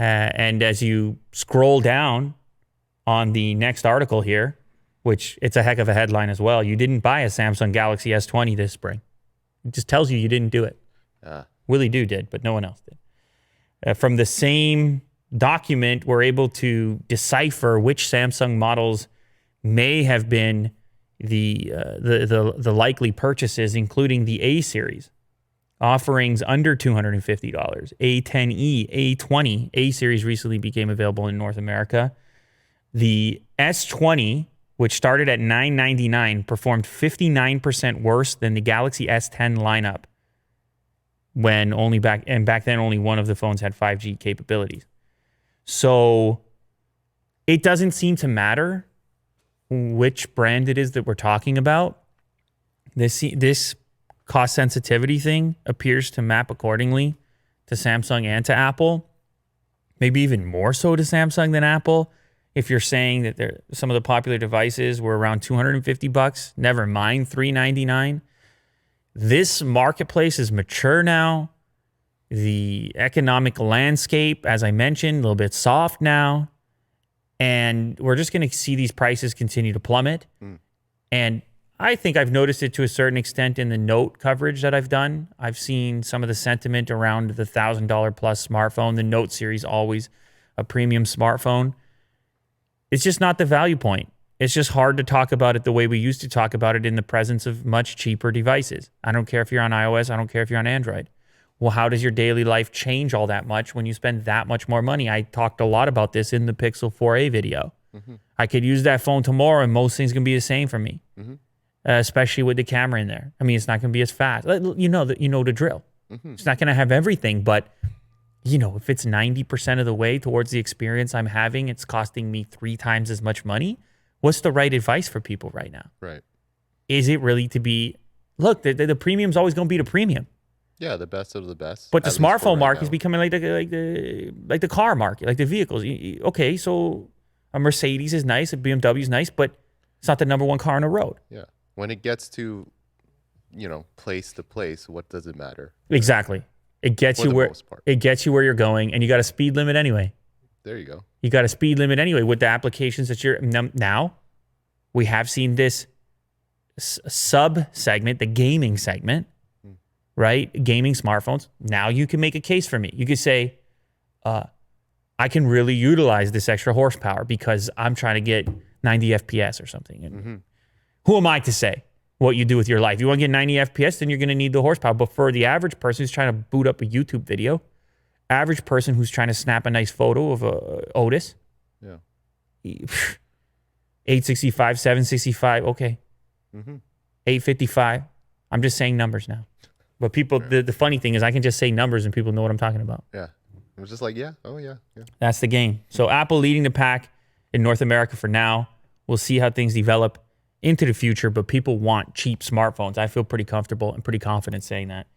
And as you scroll down on the next article here, which it's a heck of a headline as well, you didn't buy a Samsung Galaxy S20 this spring. It just tells you didn't do it. Willie Doo did, but no one else did. From the same document, we're able to decipher which Samsung models may have been the likely purchases, including the A series. Offerings under $250. A10e, A20, A series recently became available in North America. The S20, which started at $999, performed 59% worse than the Galaxy S10 lineup. Back then only one of the phones had 5G capabilities. So it doesn't seem to matter which brand it is that we're talking about. This cost sensitivity thing appears to map accordingly to Samsung and to Apple. Maybe even more so to Samsung than Apple. If you're saying that some of the popular devices were around $250, never mind $399. This marketplace is mature now. The economic landscape, as I mentioned, a little bit soft now. And we're just going to see these prices continue to plummet. And I think I've noticed it to a certain extent in the Note coverage that I've done. I've seen some of the sentiment around the $1,000 plus smartphone. The Note series, always a premium smartphone. It's just not the value point. It's just hard to talk about it the way we used to talk about it in the presence of much cheaper devices. I don't care if you're on iOS. I don't care if you're on Android. Well, how does your daily life change all that much when you spend that much more money? I talked a lot about this in the Pixel 4a video. I could use that phone tomorrow and most things can be the same for me, especially with the camera in there. I mean, it's not going to be as fast. You know the drill. It's not going to have everything, but if it's 90% of the way towards the experience I'm having, it's costing me 3 times as much money. What's the right advice for people right now? Right. Is it really to be, look, the premium's always going to be the premium. Yeah, the best of the best. But the smartphone market is becoming like the car market, like the vehicles. Okay, so a Mercedes is nice, a BMW is nice, but it's not the number one car on the road. Yeah. When it gets to, place to place, what does it matter? Exactly. It gets you where you're going, and you got a speed limit anyway. There you go. You got a speed limit anyway with the applications that you're now. We have seen this sub segment, the gaming segment, right? Gaming smartphones. Now you can make a case for me. You could say, I can really utilize this extra horsepower because I'm trying to get 90 FPS or something. And who am I to say what you do with your life? You want to get 90 FPS, then you're going to need the horsepower. But for the average person who's trying to boot up a YouTube video, average person who's trying to snap a nice photo of Otis, 865, 765, okay. 855. I'm just saying numbers now. But people, the funny thing is I can just say numbers and people know what I'm talking about. Yeah. It was just like, yeah. Oh, yeah. That's the game. So Apple leading the pack in North America for now. We'll see how things develop into the future, but people want cheap smartphones. I feel pretty comfortable and pretty confident saying that.